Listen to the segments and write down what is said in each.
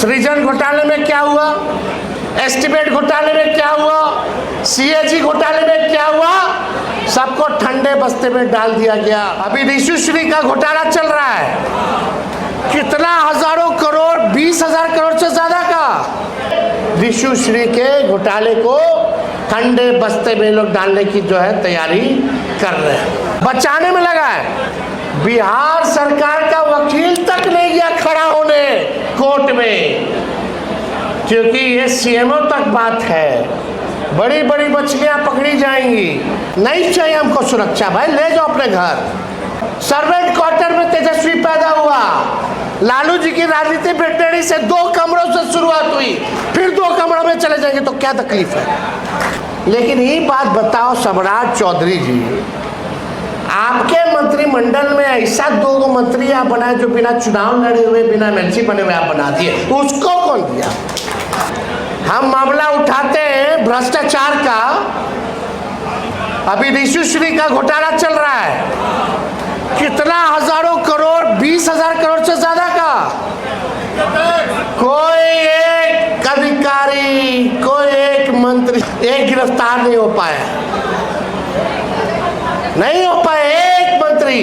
सृजन घोटाले में क्या हुआ, एस्टीमेट घोटाले में क्या हुआ, सीएजी घोटाले में क्या हुआ, सबको ठंडे बस्ते में डाल दिया गया। अभी ऋषि श्री का घोटाला चल रहा है, कितना हजारों करोड़, 20,000 करोड़ से ज्यादा का ऋषि श्री के घोटाले को ठंडे बस्ते में लोग डालने की जो है तैयारी कर रहे हैं, बचाने में लगा है। बिहार सरकार का वकील तक नहीं गया खड़ा होने कोर्ट में, क्योंकि ये सीएमओ तक बात है। बड़ी बड़ी मछलियां पकड़ी जाएंगी, नहीं चाहिए हमको सुरक्षा, भाई ले जाओ अपने घर। सर्वेंट क्वार्टर में तेजस्वी पैदा हुआ, लालू जी की राजनीति ब्रिटेनी से 2 कमरों से शुरुआत हुई, फिर 2 कमरों में चले जाएंगे तो क्या तकलीफ है। लेकिन ये बात बताओ सम्राट चौधरी जी, आपके मंत्रिमंडल में ऐसा 2 मंत्री आप बनाए जो बिना चुनाव लड़े हुए, बिना एमएलसी बने हुए आप बना दिए, उसको कौन दिया। हम मामला उठाते हैं भ्रष्टाचार का, अभी ऋषि श्री का घोटाला चल रहा है, कितना हजारों करोड़, 20,000 करोड़ से ज्यादा का। कोई एक अधिकारी, कोई एक मंत्री एक गिरफ्तार नहीं हो पाया, नहीं हो पाए एक मंत्री,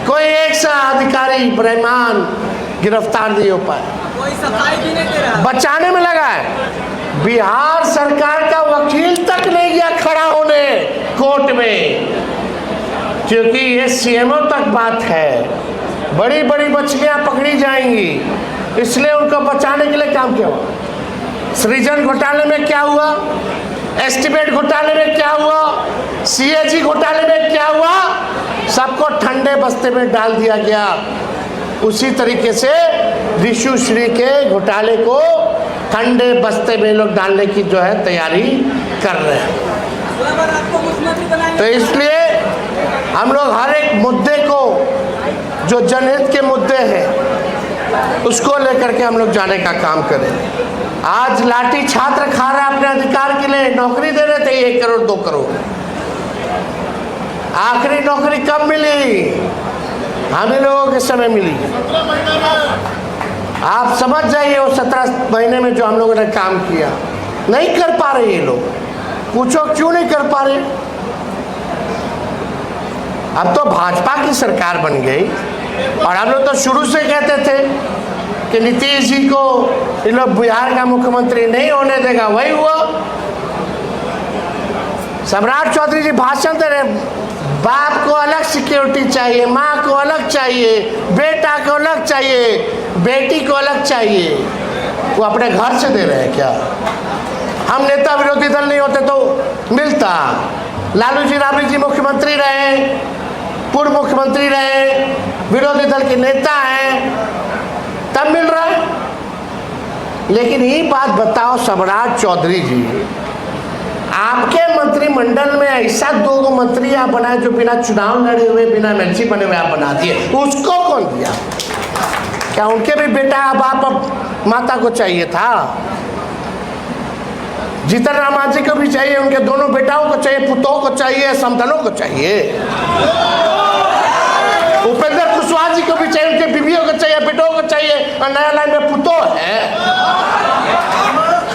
कोई एक सा अधिकारी ब्रह्मान गिरफ्तार नहीं हो पाया, कोई सफाई भी नहीं दे रहा, बचाने में लगा है। बिहार सरकार का वकील तक नहीं गया खड़ा होने कोर्ट में, क्योंकि ये सीएमओ तक बात है। बड़ी बड़ी मछलियां पकड़ी जाएंगी, इसलिए उनको बचाने के लिए काम किया हुआ। सृजन घोटाले में क्या हुआ, एस्टीमेट घोटाले में क्या हुआ, सीएजी घोटाले में क्या हुआ, सबको ठंडे बस्ते में डाल दिया गया। उसी तरीके से ऋषि श्री के घोटाले को ठंडे बस्ते में लोग डालने की जो है तैयारी कर रहे हैं। तो इसलिए हम लोग हर एक मुद्दे को, जो जनहित के मुद्दे हैं, उसको लेकर के हम लोग जाने का काम करें। आज लाठी छात्र खा रहे अपने अधिकार के लिए, नौकरी दे रहे थे 1 करोड़ 2 करोड़, आखिरी नौकरी कब मिली, हम ही लोगों के समय मिली। आप समझ जाइए वो 17 महीने में जो हम लोगों ने काम किया, नहीं कर पा रहे ये लोग। पूछो क्यों नहीं कर पा रहे। अब तो भाजपा की सरकार बन गई, और हम लोग तो शुरू से कहते थे कि नीतीश जी को ये लोग बिहार का मुख्यमंत्री नहीं होने देगा, वही हुआ। सम्राट चौधरी जी भाषण दे रहे, बाप को अलग सिक्योरिटी चाहिए, माँ को अलग चाहिए, बेटा को अलग चाहिए, बेटी को अलग चाहिए। वो अपने घर से दे रहे हैं क्या। हम नेता विरोधी दल नहीं होते तो मिलता। लालू जी राबड़ी जी मुख्यमंत्री रहे, पूर्व मुख्यमंत्री रहे, विरोधी दल के नेता हैं, तब मिल रहा है। लेकिन ये बात बताओ सम्राट चौधरी जी, आपके मंत्रिमंडल में ऐसा 2 मंत्री आप बनाए जो बिना चुनाव लड़े हुए, बिना एमएलसी बने हुए आप बना दिए, उसको कौन दिया। क्या उनके भी बेटा बाप माता को चाहिए था। जीतन राम मांझी को भी चाहिए, उनके दोनों बेटाओं को चाहिए, पुतों को चाहिए, समधनों को चाहिए। उपेंद्र कुशवाहा जी को भी चाहिए, उनके बीवियों को चाहिए, बेटों को चाहिए, और नया लाइन में पुतों है।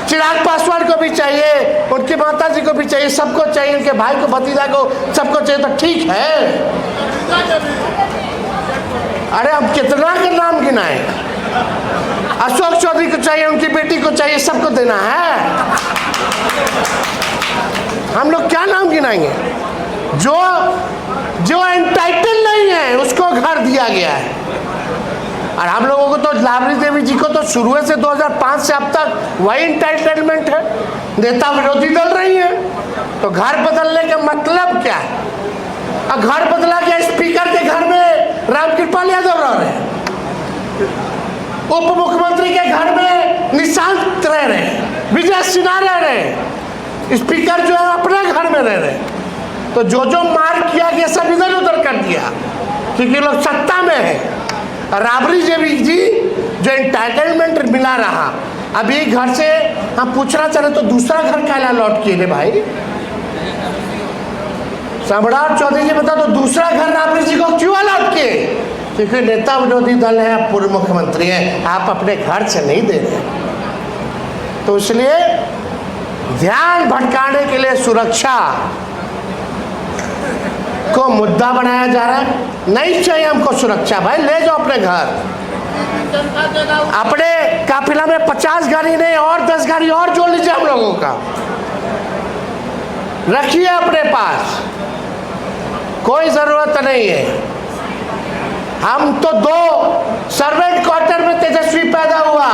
चिराग पासवान को भी चाहिए, उनकी माता जी को भी चाहिए, सबको चाहिए, उनके भाई को, भतीजा को, सबको चाहिए, तो ठीक है। अरे अब कितना के नाम गिनाए। अशोक चौधरी को चाहिए, उनकी बेटी को चाहिए, सबको देना है। हम लोग क्या नाम गिनाएंगे। जो एंटाइटल नहीं है उसको घर दिया गया है। और हम लोगों को तो राबड़ी देवी जी को तो शुरू से 2005 से अब तक वही एंटाइटलमेंट है। नेता विरोधी दल रही है, तो घर बदलने का मतलब क्या है। और घर बदला गया, स्पीकर के घर में रामकृपाल यादव रह रहे हैं, उप मुख्यमंत्री के घर में निशांत रह रहे हैं, विजय सिन्हा रह रहे हैं, स्पीकर जो है अपने घर में रह रहे हैं। तो जो मार किया गया सब इधर उधर कर दिया, क्योंकि लोग सत्ता में है। राबड़ी देवी जी जो एंटाइटलमेंट मिला रहा, अभी घर से हम पूछना चाह रहे तो दूसरा घर काला लौट के ले भाई। सम्राट चौधरी जी बता, तो दूसरा घर राबड़ी जी को क्यों लौट के। क्योंकि नेता विरोधी दल है, आप पूर्व मुख्यमंत्री हैं, आप अपने घर से नहीं दे रहे, तो इसलिए ध्यान भटकाने के लिए सुरक्षा को मुद्दा बनाया जा रहा है। नहीं चाहिए हमको सुरक्षा, भाई ले जाओ अपने घर। अपने काफिला में 50 गाड़ी नहीं और 10 गाड़ी और जोड़ लीजिए हम लोगों का, रखिए अपने पास, कोई जरूरत नहीं है। हम तो 2 सर्वेंट क्वार्टर में तेजस्वी पैदा हुआ,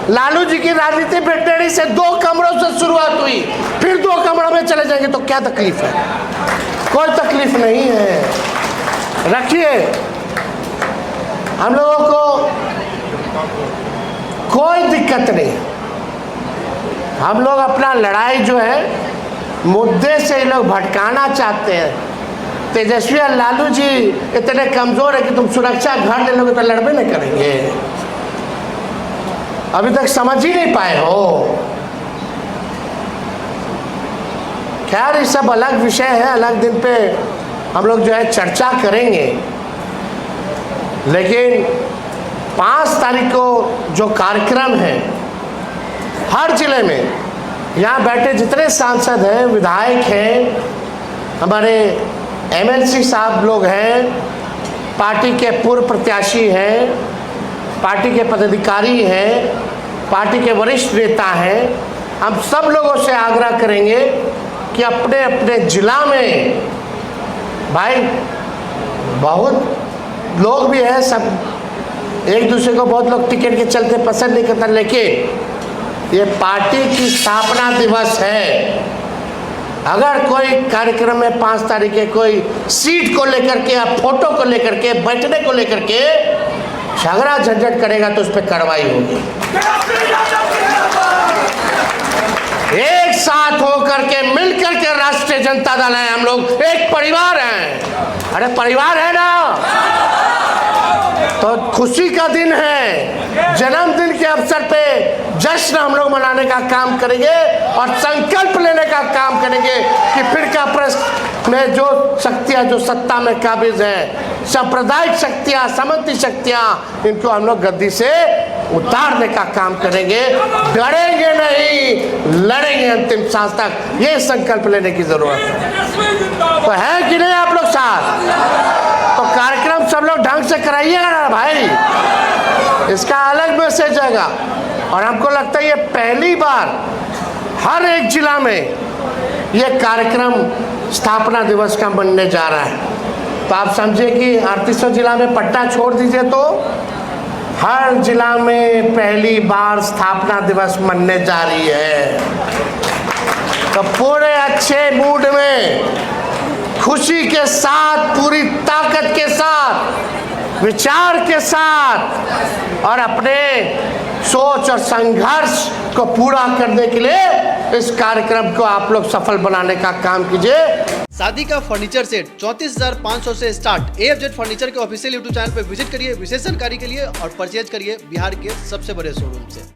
लालू जी की राजनीति ब्रिटेनी से 2 कमरों से शुरुआत हुई, फिर 2 कमरों में चले जाएंगे तो क्या तकलीफ है? कोई तकलीफ नहीं है, रखिए। हम लोगों को कोई दिक्कत नहीं, हम लोग अपना लड़ाई जो है मुद्दे से ये लोग भटकाना चाहते हैं। तेजस्वी और लालू जी इतने कमजोर है कि तुम सुरक्षा घर ले लोगे तो लड़बे नहीं करेंगे, अभी तक समझ ही नहीं पाए हो। खैर ये सब अलग विषय है, अलग दिन पे हम लोग जो है चर्चा करेंगे। लेकिन 5 तारीख को जो कार्यक्रम है हर जिले में, यहाँ बैठे जितने सांसद हैं, विधायक हैं, हमारे एमएलसी साहब लोग हैं, पार्टी के पूर्व प्रत्याशी हैं, पार्टी के पदाधिकारी हैं, पार्टी के वरिष्ठ नेता हैं, हम सब लोगों से आग्रह करेंगे कि अपने अपने जिला में, भाई बहुत लोग भी हैं, सब एक दूसरे को बहुत लोग टिकट के चलते पसंद नहीं करता, लेकिन ये पार्टी की स्थापना दिवस है। अगर कोई कार्यक्रम में 5 तारीख के कोई सीट को लेकर के या फोटो को लेकर के, बैठने को लेकर के झगड़ा झंझट करेगा तो उस पर कार्रवाई होगी। एक साथ होकर के मिलकर के राष्ट्रीय जनता दल है, हम लोग एक परिवार हैं। अरे परिवार है ना, तो खुशी का दिन है, जन्मदिन के अवसर पे जश्न हम लोग मनाने का काम करेंगे और संकल्प लेने का काम करेंगे कि फिर का प्रश्न में जो शक्तियां जो सत्ता में काबिज हैं, सांप्रदायिक शक्तियां, सामंती शक्तियां, इनको हम लोग गद्दी से उतारने का काम करेंगे। डरेंगे नहीं, लड़ेंगे अंतिम सांस तक, ये संकल्प लेने की जरूरत है। तो है कि नहीं आप लोग साथ? तो कार्यक्रम सब लोग ढंग से कराइएगा ना भाई, इसका अलग मैसेज आएगा। और हमको लगता है ये पहली बार हर एक जिला में ये कार्यक्रम स्थापना दिवस का बनने जा रहा है। तो आप समझिए कि 3800 जिला में पट्टा छोड़ दीजिए, तो हर जिला में पहली बार स्थापना दिवस मनने जा रही है। तो पूरे अच्छे मूड में, खुशी के साथ, पूरी ताकत के साथ, विचार के साथ और अपने सोच और संघर्ष को पूरा करने के लिए इस कार्यक्रम को आप लोग सफल बनाने का काम कीजिए। शादी का फर्नीचर सेट 34,500 से स्टार्ट। AFZ फर्नीचर के ऑफिशियल यूट्यूब चैनल पर विजिट करिए विशेष जानकारी के लिए और परचेज करिए बिहार के सबसे बड़े शोरूम से।